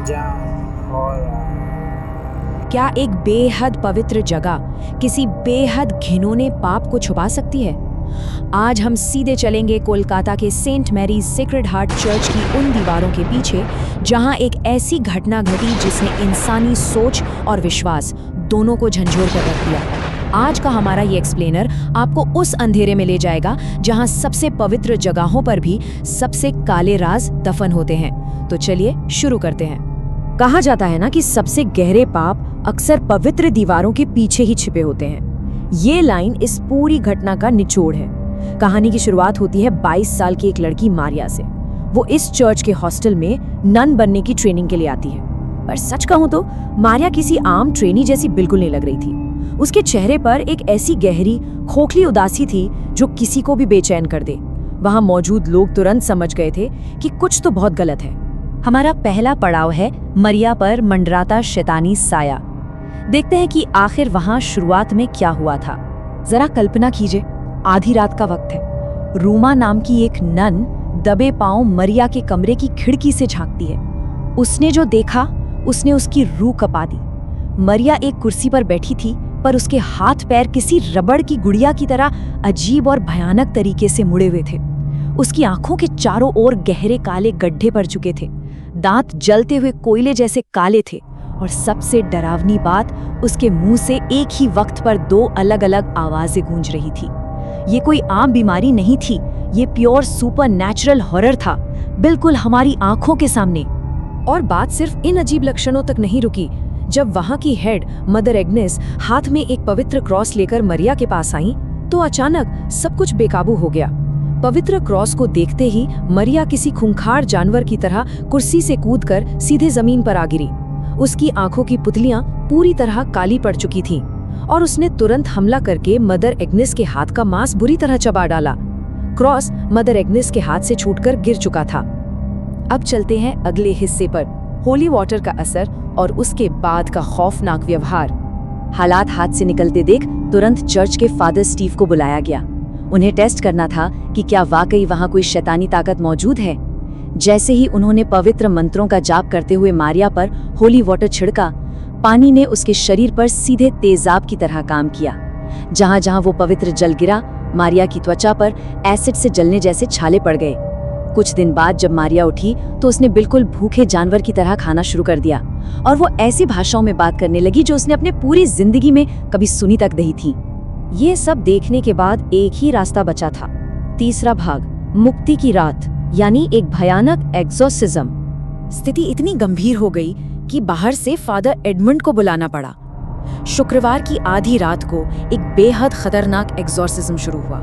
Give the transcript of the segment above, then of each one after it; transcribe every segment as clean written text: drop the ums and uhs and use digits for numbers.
अंजाम हो रहा। क्या एक बेहद पवित्र जगह किसी बेहद घिनौने पाप को छुपा सकती है? आज हम सीधे चलेंगे कोलकाता के Saint Mary's Sacred Heart church की उन दीवारों के पीछे, जहां एक ऐसी घटना घटी जिसने इंसानी सोच और विश्वास दोनों को झंझोर कर रख दिया। आज का हमारा ये एक्सप्लेनर आपको उस अंधेरे में ले जाएगा जहां सबसे पवित्र जगहों पर भी सबसे काले राज दफन होते हैं। तो चलिए शुरू करते हैं। कहा जाता है ना कि सबसे गहरे पाप अक्सर पवित्र दीवारों के पीछे ही छिपे होते हैं। ये लाइन इस पूरी घटना का निचोड़ है। कहानी की शुरुआत होती है 22 साल की एक लड़की मारिया से। वो इस चर्च के हॉस्टल में नन बनने की ट्रेनिंग के लिए आती है। पर सच कहूं तो मारिया किसी आम ट्रेनी जैसी बिल्कुल नहीं लग रही थी। उसके चेहरे पर एक ऐसी गहरी खोखली उदासी थी जो किसी को भी बेचैन कर दे। वहां मौजूद लोग तुरंत समझ गए थे कि कुछ तो बहुत गलत है। हमारा पहला पड़ाव है मारिया पर मंडराता शैतानी साया। देखते हैं कि आखिर वहां शुरुआत में क्या हुआ था। जरा कल्पना कीजिए, आधी रात का वक्त है। रूमा नाम की एक नन दबे पांव मारिया के कमरे की खिड़की से झांकती है। उसने जो देखा उसने उसकी रूह कपा दी। मारिया एक कुर्सी पर बैठी थी, पर उसके हाथ पैर किसी रबड़ की गुड़िया की तरह अजीब और भयानक तरीके से मुड़े हुए थे। उसकी आंखों के चारों ओर गहरे काले गड्ढे पड़ चुके थे। दांत जलते हुए कोयले जैसे काले थे और सबसे डरावनी बात, उसके मुंह से एक ही वक्त पर 2 अलग-अलग आवाजें गूंज रही थी। ये कोई आम बीमारी नहीं थी, ये प्योर सुपरनैचुरल हॉरर था, बिल्कुल हमारी आंखों के सामने। और बात सिर्फ इन अजीब लक्षणों तक नहीं रुकी। जब वहां की हेड मदर एग्नेस हाथ में एक पवित्र क्रॉस लेकर मारिया के पास आई, तो अचानक सब कुछ बेकाबू हो गया। पवित्र क्रॉस को देखते ही मारिया किसी खूंखार जानवर की तरह कुर्सी से कूदकर सीधे जमीन पर आ गिरी। उसकी आंखों की पुतलियां पूरी तरह काली पड़ चुकी थीं और उसने तुरंत हमला करके मदर एग्नेस के हाथ का मांस बुरी तरह चबा डाला। क्रॉस मदर एग्नेस के हाथ से छूटकर गिर चुका था। अब चलते हैं अगले हिस्से पर, होली वाटर का असर और उसके बाद का खौफनाक व्यवहार। हालात हाथ से निकलते देख तुरंत चर्च के फादर स्टीव को बुलाया गया। उन्हें टेस्ट करना था कि क्या वाकई वहां कोई शैतानी ताकत मौजूद है। जैसे ही उन्होंने पवित्र मंत्रों का जाप करते हुए मारिया पर होली वाटर छिड़का, पानी ने उसके शरीर पर सीधे तेजाब की तरह काम किया। जहां जहां वो पवित्र जल गिरा, मारिया की त्वचा पर एसिड से जलने जैसे छाले पड़ गए। कुछ दिन बाद जब मारिया उठी तो उसने बिल्कुल भूखे जानवर की तरह खाना शुरू कर दिया और वो ऐसी भाषाओं में बात करने लगी जो उसने अपने पूरी जिंदगी में कभी सुनी तक नहीं थी। ये सब देखने के बाद एक ही रास्ता बचा था। तीसरा भाग, मुक्ति की रात, यानी एक भयानक एग्जॉर्सिज्म। स्थिति इतनी गंभीर हो गई कि बाहर से फादर एडमंड को बुलाना पड़ा। शुक्रवार की आधी रात को एक बेहद खतरनाक एग्जॉर्सिज्म शुरू हुआ।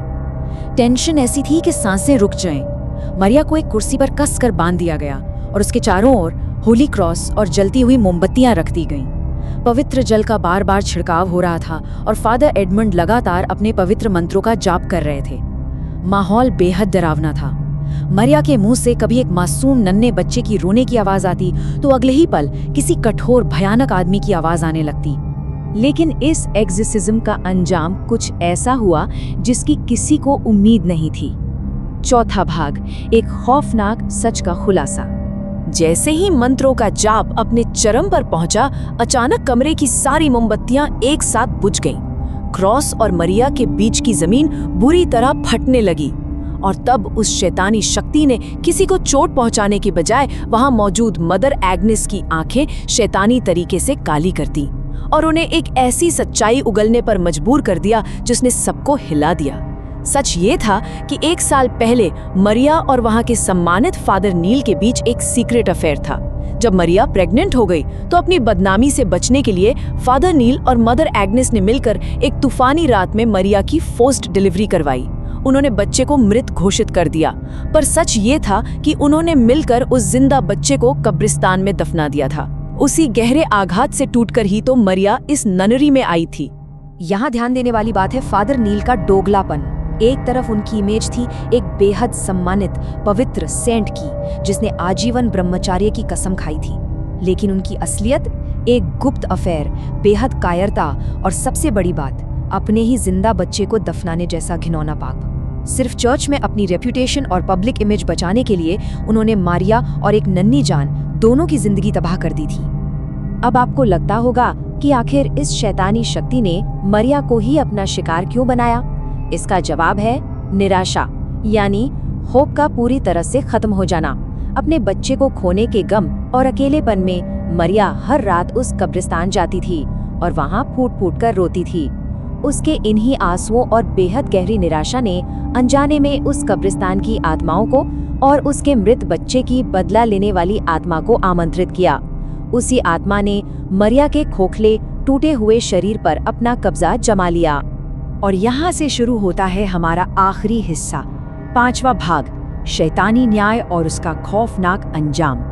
टेंशन ऐसी थी कि सांसें रुक जाएं। मारिया को एक कुर्सी पर कसकर बांध दिया गया और उसके चारों ओर होली क्रॉस और जलती हुई मोमबत्तियां रख दी गईं। पवित्र जल का बार बार छिड़काव हो रहा था और फादर एडमंड लगातार अपने पवित्र मंत्रों का जाप कर रहे थे। माहौल बेहद डरावना था। मारिया के मुंह से कभी एक मासूम नन्हे बच्चे की रोने की आवाज आती तो अगले ही पल किसी कठोर भयानक आदमी की आवाज आने लगती। लेकिन इस एक्सॉर्सिज्म का अंजाम कुछ ऐसा हुआ जिसकी किसी को उम्मीद नहीं थी। चौथा भाग, एक खौफनाक सच का खुलासा। जैसे ही मंत्रों का जाप अपने चरम पर पहुंचा, अचानक कमरे की सारी मोमबत्तियां एक साथ बुझ गईं। क्रॉस और मारिया के बीच की जमीन बुरी तरह फटने लगी और तब उस शैतानी शक्ति ने किसी को चोट पहुंचाने की बजाय वहां मौजूद मदर एग्नेस की आंखें शैतानी तरीके से काली कर दी और उन्हें एक ऐसी सच्चाई उगलने पर मजबूर कर दिया जिसने सबको हिला दिया। सच ये था कि 1 साल पहले मारिया और वहां के सम्मानित फादर नील के बीच एक सीक्रेट अफेयर था। जब मारिया प्रेग्नेंट हो गई तो अपनी बदनामी से बचने के लिए फादर नील और मदर एग्नेस ने मिलकर एक तूफानी रात में मारिया की फोर्स्ड डिलीवरी करवाई। उन्होंने बच्चे को मृत घोषित कर दिया, पर सच ये था कि उन्होंने मिलकर उस जिंदा बच्चे को कब्रिस्तान में दफना दिया था। उसी गहरे आघात से टूटकर ही तो मारिया इस ननरी में आई थी। यहाँ ध्यान देने वाली बात है फादर नील का दोगलापन। एक तरफ उनकी इमेज थी एक बेहद सम्मानित पवित्र सेंट की जिसने आजीवन ब्रह्मचार्य की कसम खाई थी, लेकिन उनकी असलियत एक गुप्त अफेयर, बेहद कायरता और सबसे बड़ी बात, अपने ही जिंदा बच्चे को दफनाने जैसा घिनौना पाप। सिर्फ चर्च में अपनी रेप्यूटेशन और पब्लिक इमेज बचाने के लिए उन्होंने मारिया और एक नन्ही जान दोनों की जिंदगी तबाह कर दी थी। अब आपको लगता होगा कि आखिर इस शैतानी शक्ति ने मारिया को ही अपना शिकार क्यों बनाया? इसका जवाब है निराशा, यानी होप का पूरी तरह से खत्म हो जाना। अपने बच्चे को खोने के गम और अकेलेपन में मारिया हर रात उस कब्रिस्तान जाती थी और वहां फूट फूट कर रोती थी। उसके इन्हीं आंसुओं और बेहद गहरी निराशा ने अनजाने में उस कब्रिस्तान की आत्माओं को और उसके मृत बच्चे की बदला लेने वाली आत्मा को आमंत्रित किया। उसी आत्मा ने मारिया के खोखले टूटे हुए शरीर पर अपना कब्जा जमा लिया। और यहाँ से शुरू होता है हमारा आखिरी हिस्सा, 5वां भाग, शैतानी न्याय और उसका खौफनाक अंजाम।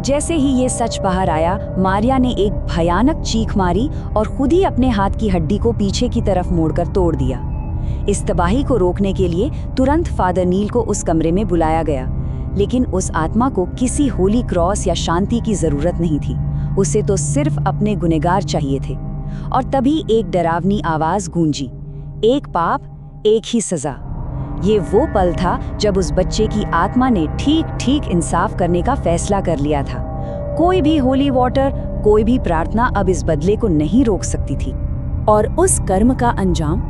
जैसे ही ये सच बाहर आया, मारिया ने एक भयानक चीख मारी और खुद ही अपने हाथ की हड्डी को पीछे की तरफ मोड़कर तोड़ दिया। इस तबाही को रोकने के लिए तुरंत फादर नील को उस कमरे में बुलाया गया, लेकिन उस आत्मा को किसी होली क्रॉस या शांति की जरूरत नहीं थी। उसे तो सिर्फ अपने गुनहगार चाहिए थे। और तभी एक डरावनी आवाज गूंजी, एक पाप एक ही सजा। ये वो पल था जब उस बच्चे की आत्मा ने ठीक ठीक इंसाफ करने का फैसला कर लिया था। कोई भी होली वाटर, कोई भी प्रार्थना अब इस बदले को नहीं रोक सकती थी। और उस कर्म का अंजाम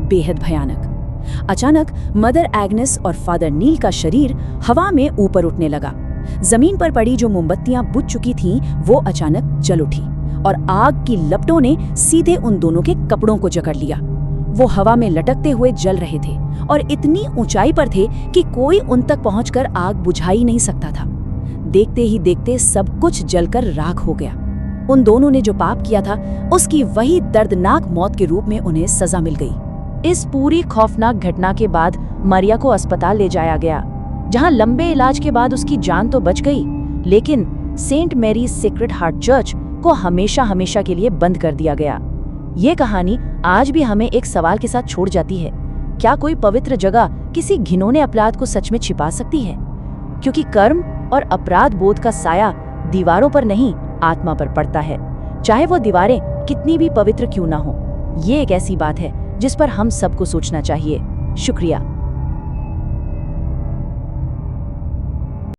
बेहद भयानक। अचानक मदर एग्नेस और फादर नील का शरीर हवा में ऊपर उठने लगा। जमीन पर पड़ी जो मोमबत्तियां बुझ चुकी थीं, वो अचानक जल उठी और आग की लपटों ने सीधे उन दोनों के कपड़ों को जकड़ लिया। वो हवा में लटकते हुए जल रहे थे और इतनी ऊंचाई पर थे कि कोई उन तक पहुंचकर आग बुझा ही नहीं सकता था। देखते ही देखते सब कुछ जलकर राख हो गया। उन दोनों ने जो पाप किया था, उसकी वही दर्दनाक मौत के रूप में उन्हें सजा मिल गई। इस पूरी खौफनाक घटना के बाद मारिया को अस्पताल ले जाया गया, जहां लंबे इलाज के बाद उसकी जान तो बच गई, लेकिन Saint Mary's Sacred Heart church को हमेशा हमेशा के लिए बंद कर दिया गया। ये कहानी आज भी हमें एक सवाल के साथ छोड़ जाती है, क्या कोई पवित्र जगह किसी घिनौने अपराध को सच में छिपा सकती है? क्योंकि कर्म और अपराध बोध का साया दीवारों पर नहीं, आत्मा पर पड़ता है, चाहे वो दीवारें कितनी भी पवित्र क्यों ना हो। ये एक ऐसी बात है जिस पर हम सबको सोचना चाहिए। शुक्रिया।